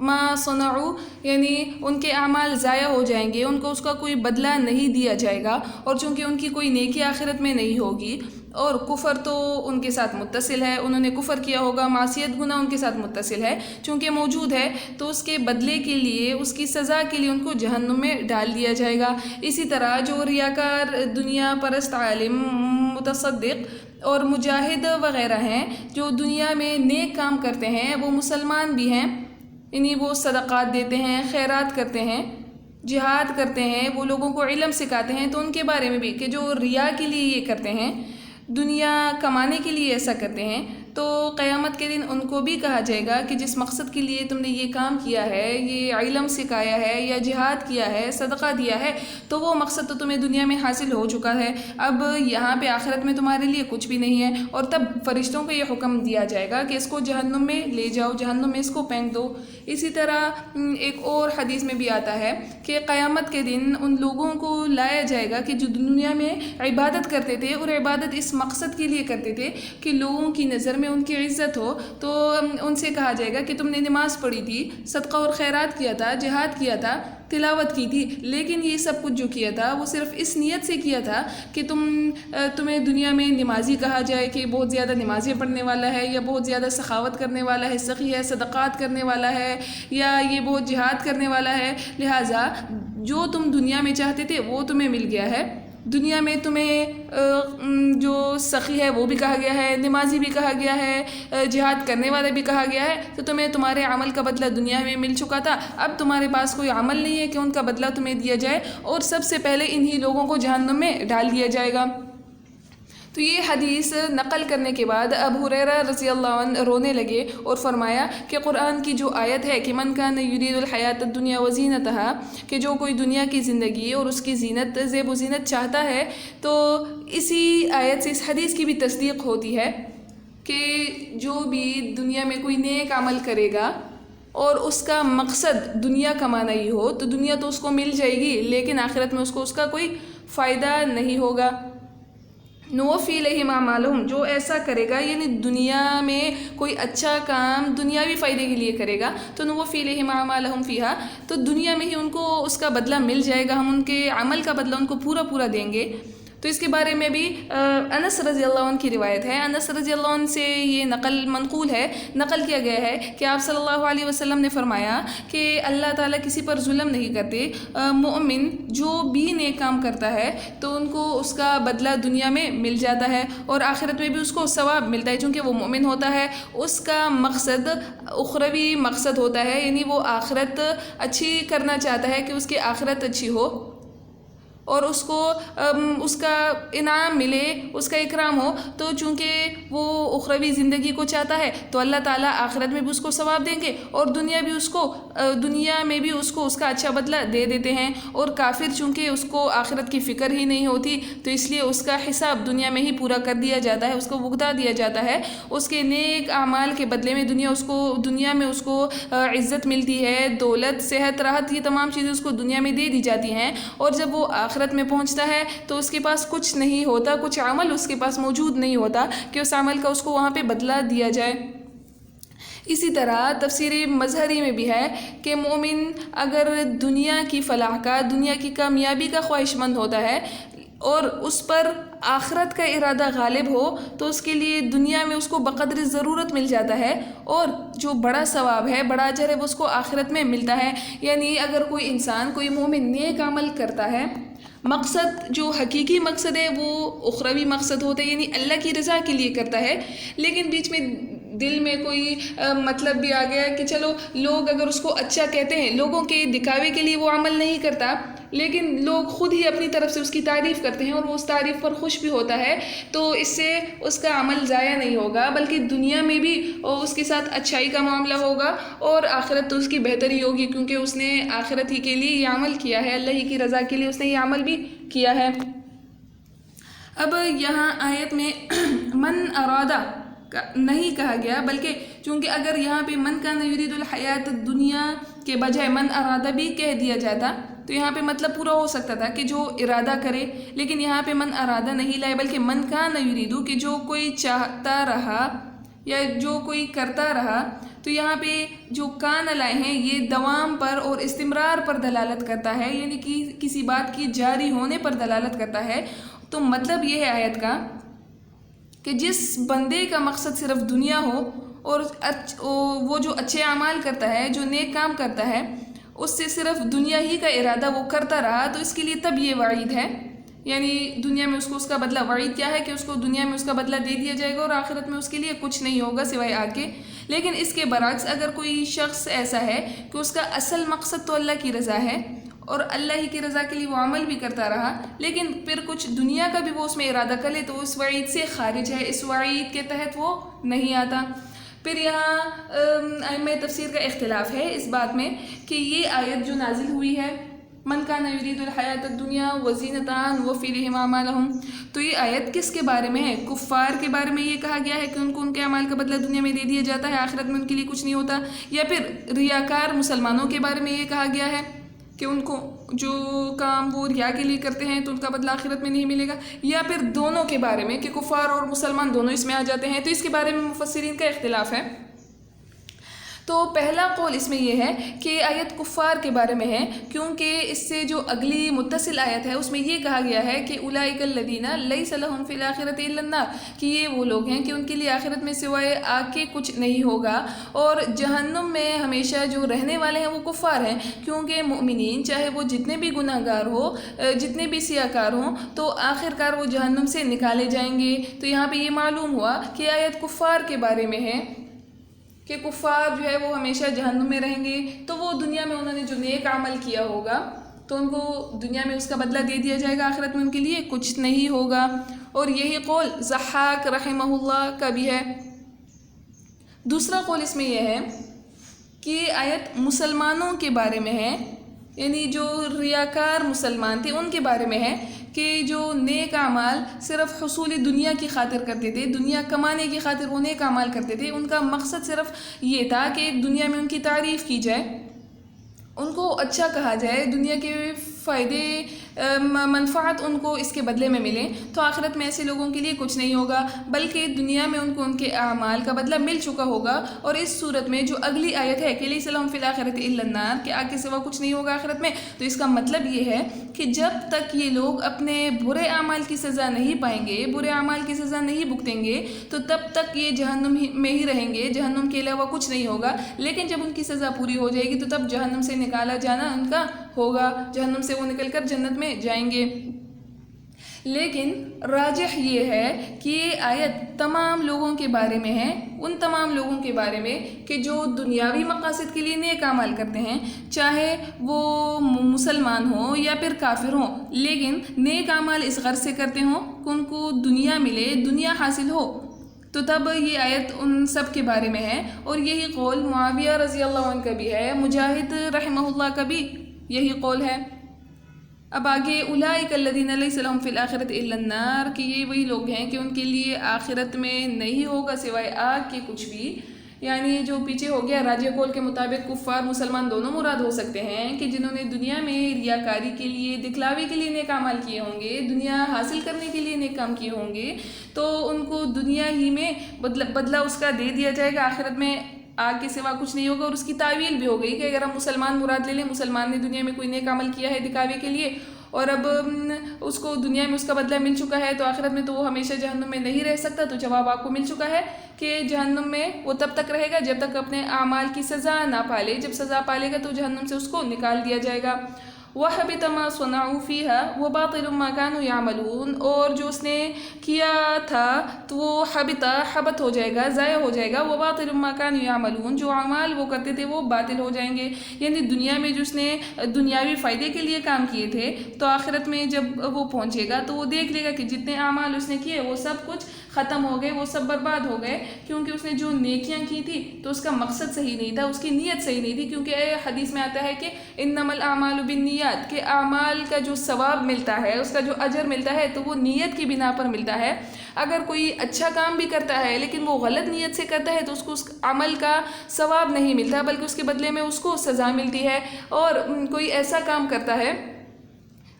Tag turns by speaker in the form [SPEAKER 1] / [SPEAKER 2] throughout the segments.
[SPEAKER 1] ما صنعوا یعنی ان کے اعمال ضائع ہو جائیں گے، ان کو اس کا کوئی بدلہ نہیں دیا جائے گا، اور چونکہ ان کی کوئی نیکی آخرت میں نہیں ہوگی، اور کفر تو ان کے ساتھ متصل ہے، انہوں نے کفر کیا ہوگا، معصیت گناہ ان کے ساتھ متصل ہے، چونکہ موجود ہے تو اس کے بدلے کے لیے، اس کی سزا کے لیے ان کو جہنم میں ڈال دیا جائے گا۔ اسی طرح جو ریاکار، دنیا پرست عالم، متصدق اور مجاہد وغیرہ ہیں، جو دنیا میں نیک کام کرتے ہیں، وہ مسلمان بھی ہیں، یعنی وہ صدقات دیتے ہیں، خیرات کرتے ہیں، جہاد کرتے ہیں، وہ لوگوں کو علم سکھاتے ہیں، تو ان کے بارے میں بھی کہ جو ریا کے لیے یہ کرتے ہیں، دنیا کمانے کے لیے ایسا کرتے ہیں، تو قیامت کے دن ان کو بھی کہا جائے گا کہ جس مقصد کے لیے تم نے یہ کام کیا ہے، یہ علم سکھایا ہے یا جہاد کیا ہے، صدقہ دیا ہے، تو وہ مقصد تو تمہیں دنیا میں حاصل ہو چکا ہے، اب یہاں پہ آخرت میں تمہارے لیے کچھ بھی نہیں ہے۔ اور تب فرشتوں کو یہ حکم دیا جائے گا کہ اس کو جہنم میں لے جاؤ، جہنم میں اس کو پھینک دو۔ اسی طرح ایک اور حدیث میں بھی آتا ہے کہ قیامت کے دن ان لوگوں کو لایا جائے گا کہ جو دنیا میں عبادت کرتے تھے، اور عبادت اس مقصد کے لیے کرتے تھے کہ لوگوں کی نظر میں ان کی عزت ہو، تو ان سے کہا جائے گا کہ تم نے نماز پڑھی تھی، صدقہ اور خیرات کیا تھا، جہاد کیا تھا، تلاوت کی تھی، لیکن یہ سب کچھ جو کیا تھا وہ صرف اس نیت سے کیا تھا کہ تمہیں دنیا میں نمازی کہا جائے کہ بہت زیادہ نمازیں پڑھنے والا ہے، یا بہت زیادہ سخاوت کرنے والا ہے، سخی ہے، صدقات کرنے والا ہے، یا یہ بہت جہاد کرنے والا ہے، لہٰذا جو تم دنیا میں چاہتے تھے وہ تمہیں مل گیا ہے۔ دنیا میں تمہیں جو سخی ہے وہ بھی کہا گیا ہے، نمازی بھی کہا گیا ہے، جہاد کرنے والا بھی کہا گیا ہے، تو تمہیں تمہارے عمل کا بدلہ دنیا میں مل چکا تھا، اب تمہارے پاس کوئی عمل نہیں ہے کہ ان کا بدلہ تمہیں دیا جائے، اور سب سے پہلے انہی لوگوں کو جہنم میں ڈال دیا جائے گا۔ تو یہ حدیث نقل کرنے کے بعد ابو ہریرہ رضی اللہ عنہ رونے لگے اور فرمایا کہ قرآن کی جو آیت ہے کہ من کان یرید الحیات الدنیا وزینتہا، کہ جو کوئی دنیا کی زندگی اور اس کی زینت، زیب و زینت چاہتا ہے، تو اسی آیت سے اس حدیث کی بھی تصدیق ہوتی ہے کہ جو بھی دنیا میں کوئی نیک عمل کرے گا اور اس کا مقصد دنیا کمانا ہی ہو، تو دنیا تو اس کو مل جائے گی، لیکن آخرت میں اس کا کوئی فائدہ نہیں ہوگا۔ نوفی الیہم اعمالہم، جو ایسا کرے گا، یعنی دنیا میں کوئی اچھا کام دنیاوی فائدے کے لیے کرے گا، تو نوفی الیہم اعمالہم فیہا، تو دنیا میں ہی ان کو اس کا بدلہ مل جائے گا، ہم ان کے عمل کا بدلہ ان کو پورا دیں گے۔ تو اس کے بارے میں بھی انس رضی اللہ عنہ کی روایت ہے، انس رضی اللہ عنہ سے یہ نقل کیا گیا ہے کہ آپ صلی اللہ علیہ وسلم نے فرمایا کہ اللہ تعالیٰ کسی پر ظلم نہیں کرتے، مومن جو بھی نیک کام کرتا ہے تو ان کو اس کا بدلہ دنیا میں مل جاتا ہے، اور آخرت میں بھی اس کو ثواب ملتا ہے، چونکہ وہ مومن ہوتا ہے، اس کا مقصد اخروی مقصد ہوتا ہے، یعنی وہ آخرت اچھی کرنا چاہتا ہے کہ اس کی آخرت اچھی ہو اور اس کو اس کا انعام ملے، اس کا اکرام ہو، تو چونکہ وہ اخروی زندگی کو چاہتا ہے تو اللہ تعالیٰ آخرت میں بھی اس کو ثواب دیں گے، اور دنیا میں بھی اس کو اس کا اچھا بدلہ دے دیتے ہیں۔ اور کافر چونکہ اس کو آخرت کی فکر ہی نہیں ہوتی، تو اس لیے اس کا حساب دنیا میں ہی پورا کر دیا جاتا ہے، اس کو بھگتا دیا جاتا ہے، اس کے نیک اعمال کے بدلے میں دنیا میں اس کو عزت ملتی ہے، دولت، صحت، راحت، یہ تمام چیزیں اس کو دنیا میں دے دی جاتی ہیں، اور جب وہ آخرت میں پہنچتا ہے تو اس کے پاس کچھ نہیں ہوتا، کچھ عمل اس کے پاس موجود نہیں ہوتا کہ اس عمل کا اس کو وہاں پہ بدلہ دیا جائے۔ اسی طرح تفسیر مظہری میں بھی ہے کہ مومن اگر دنیا کی فلاح کا، دنیا کی کامیابی کا خواہش مند ہوتا ہے اور اس پر آخرت کا ارادہ غالب ہو، تو اس کے لیے دنیا میں اس کو بقدر ضرورت مل جاتا ہے، اور جو بڑا ثواب ہے، بڑا اجر ہے، وہ اس کو آخرت میں ملتا ہے۔ یعنی اگر کوئی انسان، کوئی مومن نیک عمل کرتا ہے، مقصد جو حقیقی مقصد ہے وہ اخروی مقصد ہوتا ہے، یعنی اللہ کی رضا کے لیے کرتا ہے، لیکن بیچ میں دل میں کوئی مطلب بھی آ گیا کہ چلو لوگ اگر اس کو اچھا کہتے ہیں، لوگوں کے دکھاوے کے لیے وہ عمل نہیں کرتا، لیکن لوگ خود ہی اپنی طرف سے اس کی تعریف کرتے ہیں اور وہ اس تعریف پر خوش بھی ہوتا ہے، تو اس سے اس کا عمل ضائع نہیں ہوگا، بلکہ دنیا میں بھی اس کے ساتھ اچھائی کا معاملہ ہوگا، اور آخرت تو اس کی بہتری ہوگی، کیونکہ اس نے آخرت ہی کے لیے یہ عمل کیا ہے، اللہ ہی کی رضا کے لیے اس نے یہ عمل بھی کیا ہے۔ اب یہاں آیت میں من ارادہ نہیں کہا گیا، بلکہ چونکہ اگر یہاں پہ من کان یرید الحیات الدنیا کے بجائے من ارادہ بھی کہہ دیا جاتا تو یہاں پہ مطلب پورا ہو سکتا تھا کہ جو ارادہ کرے، لیکن یہاں پہ من ارادہ نہیں لائے، بلکہ من کان یریدو کہ جو کوئی چاہتا رہا یا جو کوئی کرتا رہا، تو یہاں پہ جو کان لائے ہیں یہ دوام پر اور استمرار پر دلالت کرتا ہے، یعنی کہ کسی بات کی جاری ہونے پر دلالت کرتا ہے۔ تو مطلب یہ ہے آیت کا کہ جس بندے کا مقصد صرف دنیا ہو اور وہ جو اچھے اعمال کرتا ہے، جو نیک کام کرتا ہے، اس سے صرف دنیا ہی کا ارادہ وہ کرتا رہا، تو اس کے لیے تب یہ وعید ہے، یعنی دنیا میں اس کا بدلہ، وعید کیا ہے کہ اس کو دنیا میں اس کا بدلہ دے دیا جائے گا اور آخرت میں اس کے لیے کچھ نہیں ہوگا سوائے آگ کے۔ لیکن اس کے برعکس اگر کوئی شخص ایسا ہے کہ اس کا اصل مقصد تو اللہ کی رضا ہے اور اللہ ہی کی رضا کے لیے وہ عمل بھی کرتا رہا، لیکن پھر کچھ دنیا کا بھی وہ اس میں ارادہ کر لے، تو اس وعید سے خارج ہے، اس وعید کے تحت وہ نہیں آتا۔ پھر یہاں ائمہ تفسیر کا اختلاف ہے اس بات میں کہ یہ آیت جو نازل ہوئی ہے من کان یرید الحیات الدنیا وزینتہا نوفی الیہم اعمالہم، تو یہ آیت کس کے بارے میں ہے؟ کفار کے بارے میں یہ کہا گیا ہے کہ ان کو ان کے اعمال کا بدلہ دنیا میں دے دیا جاتا ہے، آخرت میں ان کے لیے کچھ نہیں ہوتا، یا پھر ریاکار مسلمانوں کے بارے میں یہ کہا گیا ہے کہ ان کو جو کام وہ ریا کے لیے کرتے ہیں تو ان کا بدلہ آخرت میں نہیں ملے گا، یا پھر دونوں کے بارے میں کہ کفار اور مسلمان دونوں اس میں آ جاتے ہیں؟ تو اس کے بارے میں مفسرین کا اختلاف ہے۔ تو پہلا قول اس میں یہ ہے کہ آیت کفار کے بارے میں ہے، کیونکہ اس سے جو اگلی متصل آیت ہے اس میں یہ کہا گیا ہے کہ اولئک الذین لیس لہم فی الآخرۃ الا النار، کہ یہ وہ لوگ ہیں کہ ان کے لیے آخرت میں سوائے آگ کے کچھ نہیں ہوگا، اور جہنم میں ہمیشہ جو رہنے والے ہیں وہ کفار ہیں، کیونکہ مؤمنین چاہے وہ جتنے بھی گناہ گار ہو، جتنے بھی سیاکار ہوں، تو آخر کار وہ جہنم سے نکالے جائیں گے۔ تو یہاں پہ یہ معلوم ہوا کہ آیت کفار کے بارے میں ہے کہ کفار جو ہے وہ ہمیشہ جہنم میں رہیں گے، تو وہ دنیا میں انہوں نے جو نیک عمل کیا ہوگا تو ان کو دنیا میں اس کا بدلہ دے دیا جائے گا، آخرت میں ان کے لیے کچھ نہیں ہوگا۔ اور یہی قول ضحاک رحمہ اللہ کا بھی ہے۔ دوسرا قول اس میں یہ ہے کہ آیت مسلمانوں کے بارے میں ہے، یعنی جو ریاکار مسلمان تھے ان کے بارے میں ہے کہ جو نیک اعمال صرف حصول دنیا کی خاطر کرتے تھے، دنیا کمانے کی خاطر وہ نیک اعمال کرتے تھے، ان کا مقصد صرف یہ تھا کہ دنیا میں ان کی تعریف کی جائے، ان کو اچھا کہا جائے، دنیا کے فائدے منفعت ان کو اس کے بدلے میں ملے، تو آخرت میں ایسے لوگوں کے لیے کچھ نہیں ہوگا، بلکہ دنیا میں ان کو ان کے اعمال کا بدلہ مل چکا ہوگا۔ اور اس صورت میں جو اگلی آیت ہے کہ لیس لہم فی الآخرۃ الا النار، کہ آگ کے سوا کچھ نہیں ہوگا آخرت میں، تو اس کا مطلب یہ ہے کہ جب تک یہ لوگ اپنے برے اعمال کی سزا نہیں پائیں گے، برے اعمال کی سزا نہیں بھگتیں گے، تو تب تک یہ جہنم میں ہی رہیں گے، جہنم کے علاوہ کچھ نہیں ہوگا۔ لیکن جب ان کی سزا پوری ہو جائے گی تو تب جہنم سے نکالا جانا ان کا ہوگا، جہنم سے وہ نکل کر جنت میں جائیں گے۔ لیکن راجح یہ ہے کہ یہ آیت تمام لوگوں کے بارے میں ہے، ان تمام لوگوں کے بارے میں کہ جو دنیاوی مقاصد کے لیے نیک اعمال کرتے ہیں، چاہے وہ مسلمان ہوں یا پھر کافر ہوں، لیکن نیک اعمال اس غرض سے کرتے ہوں کہ ان کو دنیا ملے، دنیا حاصل ہو، تو تب یہ آیت ان سب کے بارے میں ہے۔ اور یہی قول معاویہ رضی اللہ عنہ کا بھی ہے، مجاہد رحمہ اللہ کا بھی یہی قول ہے۔ اب آگے اولئک الذین لیس لہم فی الآخرۃ الا النار، کہ یہ وہی لوگ ہیں کہ ان کے لیے آخرت میں نہیں ہوگا سوائے آگ کے کچھ بھی، یعنی جو پیچھے ہو گیا راجح قول کے مطابق کفار مسلمان دونوں مراد ہو سکتے ہیں کہ جنہوں نے دنیا میں ریاکاری کے لیے، دکھلاوے کے لیے نیک اعمال کیے ہوں گے، دنیا حاصل کرنے کے لیے نیک کام کیے ہوں گے، تو ان کو دنیا ہی میں بدلہ اس کا دے دیا جائے گا، آخرت میں آگ کے سوا کچھ نہیں ہوگا۔ اور اس کی تعویل بھی ہو گئی کہ اگر ہم مسلمان مراد لے لیں، مسلمان نے دنیا میں کوئی نیک عمل کیا ہے دکھاوے کے لیے اور اب اس کو دنیا میں اس کا بدلہ مل چکا ہے، تو آخرت میں تو وہ ہمیشہ جہنم میں نہیں رہ سکتا، تو جواب آپ کو مل چکا ہے کہ جہنم میں وہ تب تک رہے گا جب تک اپنے اعمال کی سزا نہ پالے، جب سزا پالے گا تو جہنم سے اس کو نکال دیا جائے گا۔ وَحَبِطَ مَا صَنَعُوا فِيهَا وَبَاطِلٌ مَا كَانُوا يَعْمَلُونَ، اور جو اس نے کیا تھا تو وہ حبط ہو جائے گا، ضائع ہو جائے گا۔ وَبَاطِلٌ مَا كَانُوا يَعْمَلُونَ، جو اعمال وہ کرتے تھے وہ باطل ہو جائیں گے، یعنی دنیا میں جو اس نے دنیاوی فائدے کے لیے کام کیے تھے، تو آخرت میں جب وہ پہنچے گا تو وہ دیکھ لے گا کہ جتنے اعمال اس نے کیے وہ سب کچھ ختم ہو گئے، وہ سب برباد ہو گئے، کیونکہ اس نے جو نیکیاں کی تھی تو اس کا مقصد صحیح نہیں تھا، اس کی نیت صحیح نہیں تھی، کیونکہ حدیث میں آتا ہے کہ انما الاعمال بالنیات، کہ اعمال کا جو ثواب ملتا ہے، اس کا جو اجر ملتا ہے تو وہ نیت کی بنا پر ملتا ہے۔ اگر کوئی اچھا کام بھی کرتا ہے لیکن وہ غلط نیت سے کرتا ہے تو اس کو اس عمل کا ثواب نہیں ملتا، بلکہ اس کے بدلے میں اس کو سزا ملتی ہے۔ اور کوئی ایسا کام کرتا ہے،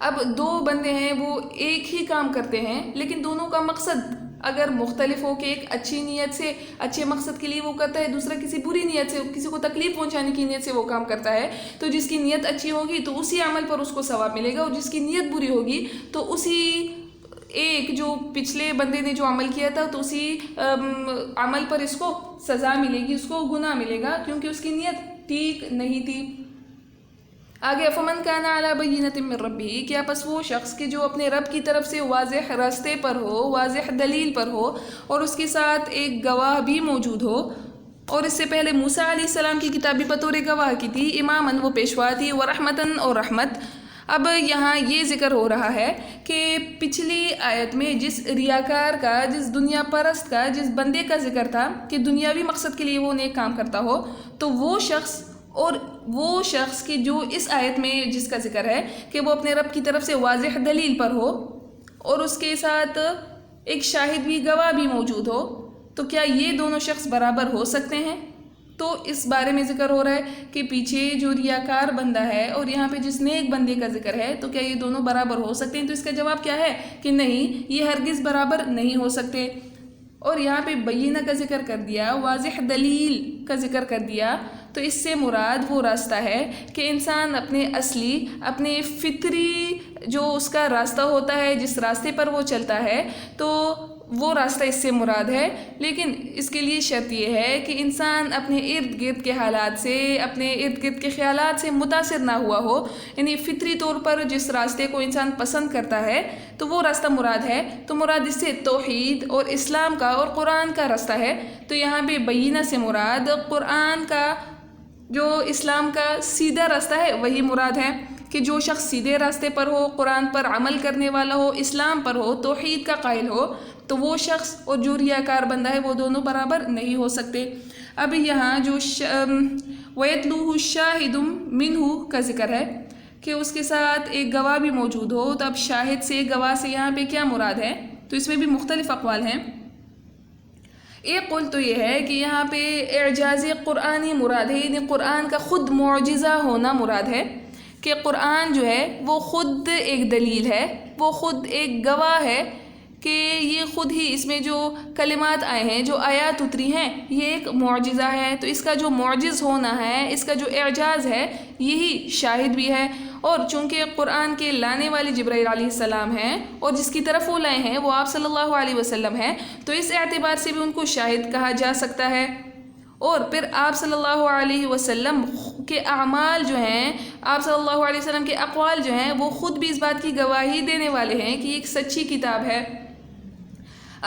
[SPEAKER 1] اب دو بندے ہیں وہ ایک ہی کام کرتے ہیں لیکن دونوں کا مقصد اگر مختلف ہو کہ ایک اچھی نیت سے اچھے مقصد کے لیے وہ کرتا ہے، دوسرا کسی بری نیت سے کسی کو تکلیف پہنچانے کی نیت سے وہ کام کرتا ہے، تو جس کی نیت اچھی ہوگی تو اسی عمل پر اس کو ثواب ملے گا، اور جس کی نیت بری ہوگی تو اسی ایک جو پچھلے بندے نے جو عمل کیا تھا تو اسی عمل پر اس کو سزا ملے گی، اس کو گناہ ملے گا، کیونکہ اس کی نیت ٹھیک نہیں تھی۔ آگے فمن کان علی بینۃ من ربہ، کیا پس وہ شخص کہ جو اپنے رب کی طرف سے واضح راستے پر ہو، واضح دلیل پر ہو، اور اس کے ساتھ ایک گواہ بھی موجود ہو، اور اس سے پہلے موسیٰ علیہ السلام کی کتاب بھی بطور گواہ کی تھی، اماماً وہ پیشوا تھی، ورحمتاً اور رحمت۔ اب یہاں یہ ذکر ہو رہا ہے کہ پچھلی آیت میں جس ریاکار کا، جس دنیا پرست کا، جس بندے کا ذکر تھا کہ دنیاوی مقصد کے لیے وہ نیک کام کرتا ہو، تو وہ شخص اور وہ شخص کی جو اس آیت میں جس کا ذکر ہے کہ وہ اپنے رب کی طرف سے واضح دلیل پر ہو اور اس کے ساتھ ایک شاہد بھی، گواہ بھی موجود ہو، تو کیا یہ دونوں شخص برابر ہو سکتے ہیں؟ تو اس بارے میں ذکر ہو رہا ہے کہ پیچھے جو ریاکار بندہ ہے اور یہاں پہ جس نیک بندے کا ذکر ہے، تو کیا یہ دونوں برابر ہو سکتے ہیں؟ تو اس کا جواب کیا ہے کہ نہیں، یہ ہرگز برابر نہیں ہو سکتے۔ اور یہاں پہ بینہ کا ذکر کر دیا، واضح دلیل کا ذکر کر دیا، تو اس سے مراد وہ راستہ ہے کہ انسان اپنے اصلی، اپنے فطری جو اس کا راستہ ہوتا ہے، جس راستے پر وہ چلتا ہے، تو وہ راستہ اس سے مراد ہے۔ لیکن اس کے لیے شرط یہ ہے کہ انسان اپنے ارد گرد کے حالات سے، اپنے ارد گرد کے خیالات سے متاثر نہ ہوا ہو، یعنی فطری طور پر جس راستے کو انسان پسند کرتا ہے تو وہ راستہ مراد ہے۔ تو مراد اس سے توحید اور اسلام کا اور قرآن کا راستہ ہے۔ تو یہاں پہ بینہ سے مراد قرآن کا، جو اسلام کا سیدھا راستہ ہے وہی مراد ہے، کہ جو شخص سیدھے راستے پر ہو، قرآن پر عمل کرنے والا ہو، اسلام پر ہو، توحید کا قائل ہو، تو وہ شخص اور جو ریاکار بندہ ہے وہ دونوں برابر نہیں ہو سکتے۔ اب یہاں جو وَيَتْلُوهُ الشَّاهِدُ مِنْهُ کا ذکر ہے کہ اس کے ساتھ ایک گواہ بھی موجود ہو، تو اب شاہد سے، گواہ سے یہاں پہ کیا مراد ہے؟ تو اس میں بھی مختلف اقوال ہیں۔ ایک قول تو یہ ہے کہ یہاں پہ اعجاز قرآنی مراد ہے، یعنی قرآن کا خود معجزہ ہونا مراد ہے، کہ قرآن جو ہے وہ خود ایک دلیل ہے، وہ خود ایک گواہ ہے، کہ یہ خود ہی اس میں جو کلمات آئے ہیں، جو آیات اتری ہیں، یہ ایک معجزہ ہے۔ تو اس کا جو معجز ہونا ہے، اس کا جو اعجاز ہے، یہی شاہد بھی ہے۔ اور چونکہ قرآن کے لانے والے جبرائیل علیہ السلام ہیں، اور جس کی طرف وہ لائے ہیں وہ آپ صلی اللہ علیہ وسلم ہیں، تو اس اعتبار سے بھی ان کو شاہد کہا جا سکتا ہے۔ اور پھر آپ صلی اللہ علیہ وسلم کے اعمال جو ہیں، آپ صلی اللہ علیہ وسلم کے اقوال جو ہیں، وہ خود بھی اس بات کی گواہی دینے والے ہیں کہ یہ ایک سچی کتاب ہے۔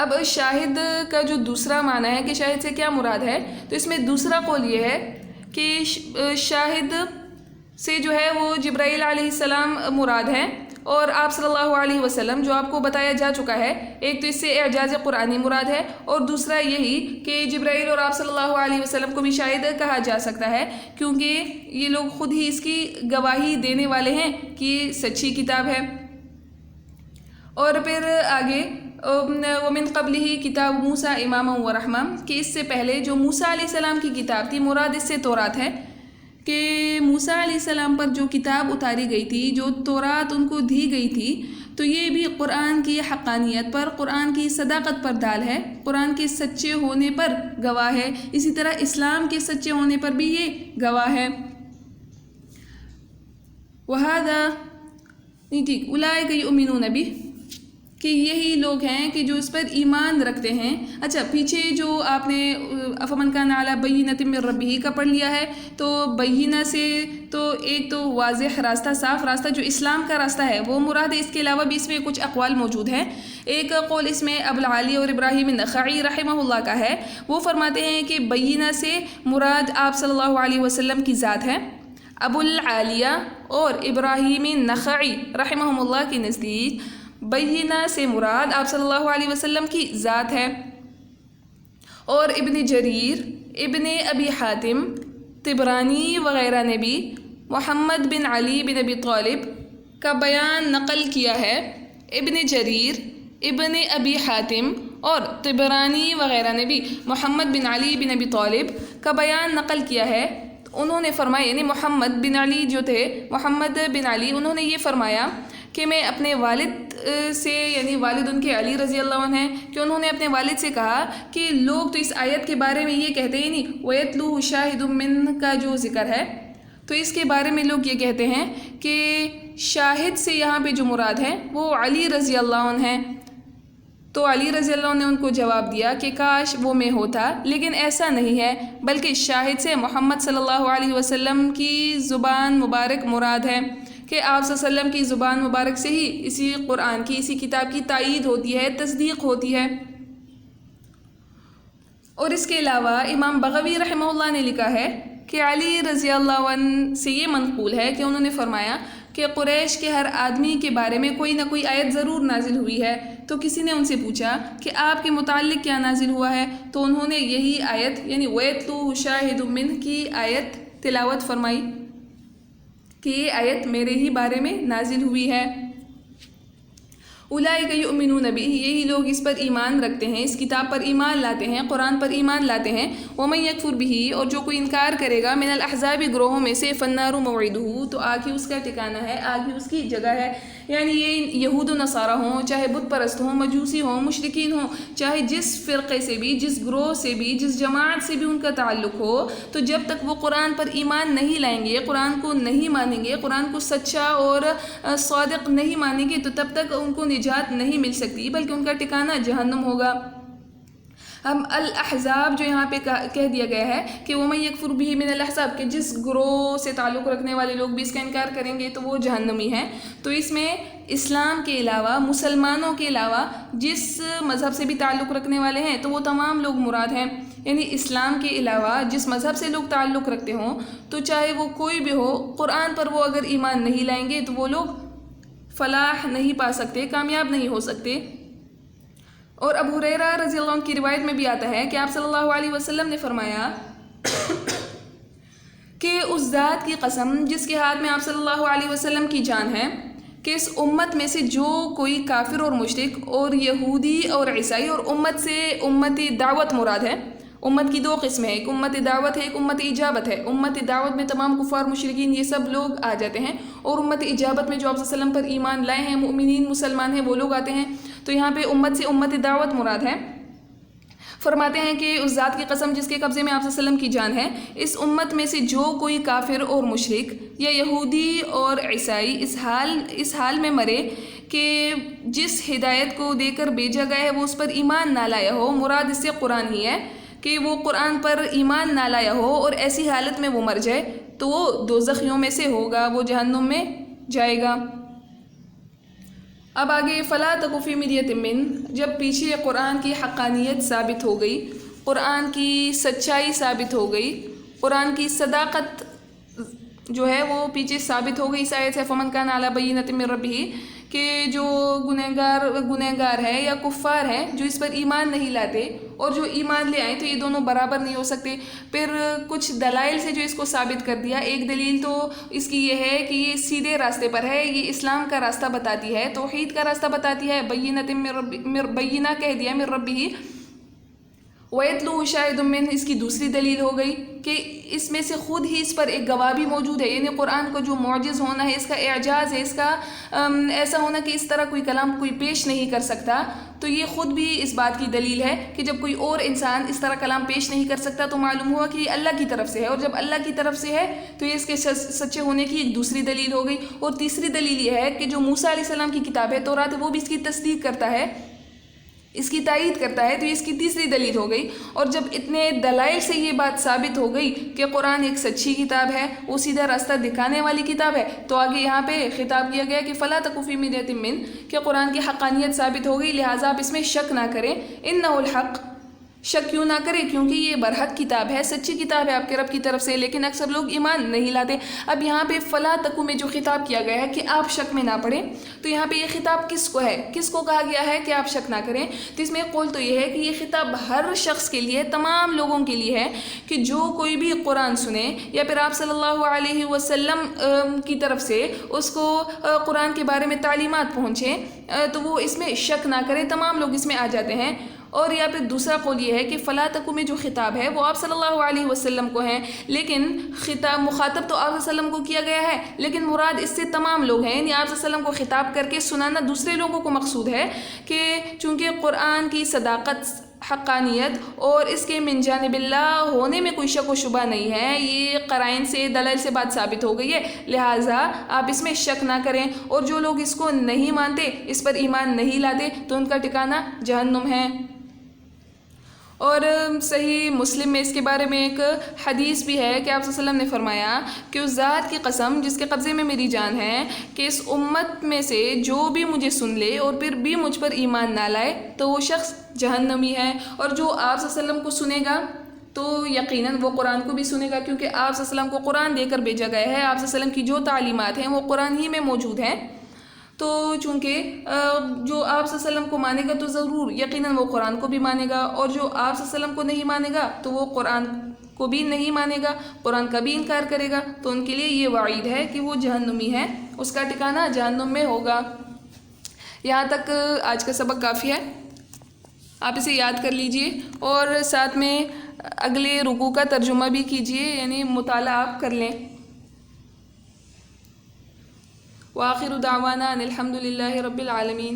[SPEAKER 1] اب شاہد کا جو دوسرا معنی ہے کہ شاہد سے کیا مراد ہے، تو اس میں دوسرا قول یہ ہے کہ شاہد سے جو ہے وہ جبرائیل علیہ السلام مراد ہیں، اور آپ صلی اللہ علیہ وسلم، جو آپ کو بتایا جا چکا ہے، ایک تو اس سے اعجاز قرآنی مراد ہے، اور دوسرا یہی کہ جبرائیل اور آپ صلی اللہ علیہ وسلم کو بھی شاہد کہا جا سکتا ہے، کیونکہ یہ لوگ خود ہی اس کی گواہی دینے والے ہیں کہ یہ سچی کتاب ہے۔ اور پھر آگے وَمِن قَبْلِهِ کتاب موسیٰ اماما ورحمہ، کہ اس سے پہلے جو موسیٰ علیہ السلام کی کتاب تھی، مراد اس سے تورات ہے، کہ موسیٰ علیہ السلام پر جو کتاب اتاری گئی تھی، جو تورات ان کو دی گئی تھی، تو یہ بھی قرآن کی حقانیت پر، قرآن کی صداقت پر دال ہے، قرآن کے سچے ہونے پر گواہ ہے۔ اسی طرح اسلام کے سچے ہونے پر بھی یہ گواہ ہے۔ وَهَذَا ٹھیک أُولَٰئِكَ يُؤْمِنُونَ بِهِ، کہ یہی لوگ ہیں کہ جو اس پر ایمان رکھتے ہیں۔ اچھا، پیچھے جو آپ نے فمن کان علی بینۃ من ربہ کا پڑھ لیا ہے، تو بینہ سے تو ایک تو واضح راستہ، صاف راستہ جو اسلام کا راستہ ہے وہ مراد ہے۔ اس کے علاوہ بھی اس میں کچھ اقوال موجود ہیں۔ ایک قول اس میں ابو العالیہ اور ابراہیم النخعی رحمہ اللہ کا ہے، وہ فرماتے ہیں کہ بینہ سے مراد آپ صلی اللہ علیہ وسلم کی ذات ہے۔ ابو العالیہ اور ابراہیم النخعی رحمہ اللہ کے نزدیک بینہ سے مراد آپ صلی اللہ علیہ وسلم کی ذات ہے۔ اور ابن جریر، ابن ابی حاتم، طبرانی وغیرہ نے بھی محمد بن علی بن ابی طالب کا بیان نقل کیا ہے۔ ابن جریر، ابن ابی حاتم اور طبرانی وغیرہ نے بھی محمد بن علی بن ابی طالب کا بیان نقل کیا ہے۔ انہوں نے فرمایا، یعنی محمد بن علی جو تھے، محمد بن علی، انہوں نے یہ فرمایا کہ میں اپنے والد سے یعنی والد ان کے علی رضی اللہ عنہ ہیں کہ انہوں نے اپنے والد سے کہا کہ لوگ تو اس آیت کے بارے میں یہ کہتے ہی نہیں، وَيَتْلُوهُ شَاهِدٌ مِّنْ کا جو ذکر ہے تو اس کے بارے میں لوگ یہ کہتے ہیں کہ شاہد سے یہاں پہ جو مراد ہے وہ علی رضی اللہ عنہ ہیں۔ تو علی رضی اللہ عنہ نے ان کو جواب دیا کہ کاش وہ میں ہوتا، لیکن ایسا نہیں ہے، بلکہ شاہد سے محمد صلی اللہ علیہ وسلم کی زبان مبارک مراد ہے کہ آپ صلی اللہ علیہ وسلم کی زبان مبارک سے ہی اسی قرآن کی، اسی کتاب کی تائید ہوتی ہے، تصدیق ہوتی ہے۔ اور اس کے علاوہ امام بغوی رحمہ اللہ نے لکھا ہے کہ علی رضی اللہ عنہ سے یہ منقول ہے کہ انہوں نے فرمایا کہ قریش کے ہر آدمی کے بارے میں کوئی نہ کوئی آیت ضرور نازل ہوئی ہے، تو کسی نے ان سے پوچھا کہ آپ کے متعلق کیا نازل ہوا ہے، تو انہوں نے یہی آیت یعنی وَيَتْلُوهُ شَاهِدٌ مِّنْهُ کی آیت تلاوت فرمائی کہ یہ آیت میرے ہی بارے میں نازل ہوئی ہے۔ اولئک یؤمنون بہ، یہی لوگ اس پر ایمان رکھتے ہیں، اس کتاب پر ایمان لاتے ہیں، قرآن پر ایمان لاتے ہیں۔ ومن یکفر بہ، اور جو کوئی انکار کرے گا من الاحزاب گروہوں میں سے، فالنار موعدہ، تو آگ ہی اس کا ٹھکانہ ہے، آگ ہی اس کی جگہ ہے۔ یعنی یہ یہود و نصارہ ہوں، چاہے بت پرست ہوں، مجوسی ہوں، مشرکین ہوں، چاہے جس فرقے سے بھی، جس گروہ سے بھی، جس جماعت سے بھی ان کا تعلق ہو، تو جب تک وہ قرآن پر ایمان نہیں لائیں گے، قرآن کو نہیں مانیں گے، قرآن کو سچا اور صادق نہیں مانیں گے، تو تب تک ان کو نجات نہیں مل سکتی، بلکہ ان کا ٹھکانہ جہنم ہوگا۔ ہم الاحزاب جو یہاں پہ کہہ دیا گیا ہے کہ وَمَن یکفر بہ من الاحزاب، کہ جس گروہ سے تعلق رکھنے والے لوگ بھی اس کا انکار کریں گے تو وہ جہنمی ہیں۔ تو اس میں اسلام کے علاوہ، مسلمانوں کے علاوہ جس مذہب سے بھی تعلق رکھنے والے ہیں تو وہ تمام لوگ مراد ہیں۔ یعنی اسلام کے علاوہ جس مذہب سے لوگ تعلق رکھتے ہوں تو چاہے وہ کوئی بھی ہو، قرآن پر وہ اگر ایمان نہیں لائیں گے تو وہ لوگ فلاح نہیں پا سکتے، کامیاب نہیں ہو سکتے۔ اور ابو ہریرہ رضی اللہ عنہ کی روایت میں بھی آتا ہے کہ آپ صلی اللہ علیہ وسلم نے فرمایا کہ اس ذات کی قسم جس کے ہاتھ میں آپ صلی اللہ علیہ وسلم کی جان ہے کہ اس امت میں سے جو کوئی کافر اور مشرک اور یہودی اور عیسائی، اور امت سے امت دعوت مراد ہے۔ امت کی دو قسمیں ہیں، ایک امت دعوت ہے، ایک امت اجابت ہے۔ امت دعوت میں تمام کفار مشرکین یہ سب لوگ آ جاتے ہیں، اور امت اجابت میں جو آپ صلی اللہ علیہ وسلم پر ایمان لائے ہیں، مؤمنین مسلمان ہیں، وہ لوگ آتے ہیں۔ تو یہاں پہ امت سے امت دعوت مراد ہے۔ فرماتے ہیں کہ اس ذات کی قسم جس کے قبضے میں آپ صلی اللہ علیہ وسلم کی جان ہے، اس امت میں سے جو کوئی کافر اور مشرک یا یہودی اور عیسائی اس حال میں مرے کہ جس ہدایت کو دے کر بھیجا گیا ہے وہ اس پر ایمان نہ لایا ہو، مراد اس سے قرآن ہی ہے کہ وہ قرآن پر ایمان نہ لایا ہو اور ایسی حالت میں وہ مر جائے تو وہ دوزخیوں میں سے ہوگا، وہ جہنم میں جائے گا۔ اب آگے فلا تک فی مریۃ من، جب پیچھے قرآن کی حقانیت ثابت ہو گئی، قرآن کی سچائی ثابت ہو گئی، قرآن کی صداقت جو ہے وہ پیچھے ثابت ہو گئی اس آیت سے، فمن کان علی بینۃ من ربہ، کہ جو گنہگار ہے یا کفار ہیں جو اس پر ایمان نہیں لاتے اور جو ایمان لے آئیں، تو یہ دونوں برابر نہیں ہو سکتے۔ پھر کچھ دلائل سے جو اس کو ثابت کر دیا، ایک دلیل تو اس کی یہ ہے کہ یہ سیدھے راستے پر ہے، یہ اسلام کا راستہ بتاتی ہے، توحید کا راستہ بتاتی ہے، بینہ کہہ دیا من ربہ، وَيَتْلُوهُ شَاهِدٌ مِّنْهُ اس کی دوسری دلیل ہو گئی کہ اس میں سے خود ہی اس پر ایک گواہ بھی موجود ہے، یعنی قرآن کو جو معجز ہونا ہے، اس کا اعجاز ہے، اس کا ایسا ہونا کہ اس طرح کوئی کلام کوئی پیش نہیں کر سکتا، تو یہ خود بھی اس بات کی دلیل ہے کہ جب کوئی اور انسان اس طرح کلام پیش نہیں کر سکتا تو معلوم ہوا کہ یہ اللہ کی طرف سے ہے، اور جب اللہ کی طرف سے ہے تو یہ اس کے سچے ہونے کی ایک دوسری دلیل ہو گئی۔ اور تیسری دلیل یہ ہے کہ جو موسیٰ علیہ السلام کی کتاب ہے تورات، وہ بھی اس کی تصدیق کرتا ہے، اس کی تائید کرتا ہے، تو یہ اس کی تیسری دلیل ہو گئی۔ اور جب اتنے دلائل سے یہ بات ثابت ہو گئی کہ قرآن ایک سچی کتاب ہے، وہ سیدھا راستہ دکھانے والی کتاب ہے، تو آگے یہاں پہ خطاب کیا گیا کہ فلا تک فی مریۃ من، کہ قرآن کی حقانیت ثابت ہو گئی، لہٰذا آپ اس میں شک نہ کریں، انہ الحق، شک کیوں نہ کرے کیونکہ یہ برحق کتاب ہے، سچی کتاب ہے آپ کے رب کی طرف سے، لیکن اکثر لوگ ایمان نہیں لاتے۔ اب یہاں پہ فلا تکو میں جو خطاب کیا گیا ہے کہ آپ شک میں نہ پڑیں، تو یہاں پہ یہ خطاب کس کو ہے، کس کو کہا گیا ہے کہ آپ شک نہ کریں؟ تو اس میں قول تو یہ ہے کہ یہ خطاب ہر شخص کے لیے، تمام لوگوں کے لیے ہے کہ جو کوئی بھی قرآن سنے یا پھر آپ صلی اللہ علیہ وسلم کی طرف سے اس کو قرآن کے بارے میں تعلیمات پہنچیں تو وہ اس میں شک نہ کریں، تمام لوگ اس میں آ جاتے ہیں۔ اور یا پھر دوسرا قول یہ ہے کہ فلا تکو میں جو خطاب ہے وہ آپ صلی اللہ علیہ وسلم کو ہے، لیکن مخاطب تو آپ صلی اللہ علیہ وسلم کو کیا گیا ہے، لیکن مراد اس سے تمام لوگ ہیں، یعنی آپ صلی اللہ علیہ وسلم کو خطاب کر کے سنانا دوسرے لوگوں کو مقصود ہے کہ چونکہ قرآن کی صداقت، حقانیت اور اس کے من جانب اللہ ہونے میں کوئی شک و شبہ نہیں ہے، یہ قرائن سے، دلائل سے بات ثابت ہو گئی ہے، لہٰذا آپ اس میں شک نہ کریں، اور جو لوگ اس کو نہیں مانتے، اس پر ایمان نہیں لاتے، تو ان کا ٹھکانہ جہنم ہے۔ اور صحیح مسلم میں اس کے بارے میں ایک حدیث بھی ہے کہ آپ صلی اللہ علیہ وسلم نے فرمایا کہ اس ذات کی قسم جس کے قبضے میں میری جان ہے کہ اس امت میں سے جو بھی مجھے سن لے اور پھر بھی مجھ پر ایمان نہ لائے تو وہ شخص جہنمی ہے، اور جو آپ صلی اللہ علیہ وسلم کو سنے گا تو یقیناً وہ قرآن کو بھی سنے گا، کیونکہ آپ صلی اللہ علیہ وسلم کو قرآن دے کر بھیجا گیا ہے، آپ صلی اللہ علیہ وسلم کی جو تعلیمات ہیں وہ قرآن ہی میں موجود ہیں، تو چونکہ جو آپ صلی اللہ علیہ وسلم کو مانے گا تو ضرور یقیناً وہ قرآن کو بھی مانے گا، اور جو آپ صلی اللہ علیہ وسلم کو نہیں مانے گا تو وہ قرآن کو بھی نہیں مانے گا، قرآن کا بھی انکار کرے گا، تو ان کے لیے یہ وعید ہے کہ وہ جہنمی ہے، اس کا ٹھکانہ جہنم میں ہوگا۔ یہاں تک آج کا سبق کافی ہے، آپ اسے یاد کر لیجئے اور ساتھ میں اگلے رکوع کا ترجمہ بھی کیجئے، یعنی مطالعہ آپ کر لیں۔ وآخر دعوانا ان الحمد للہ رب العالمین۔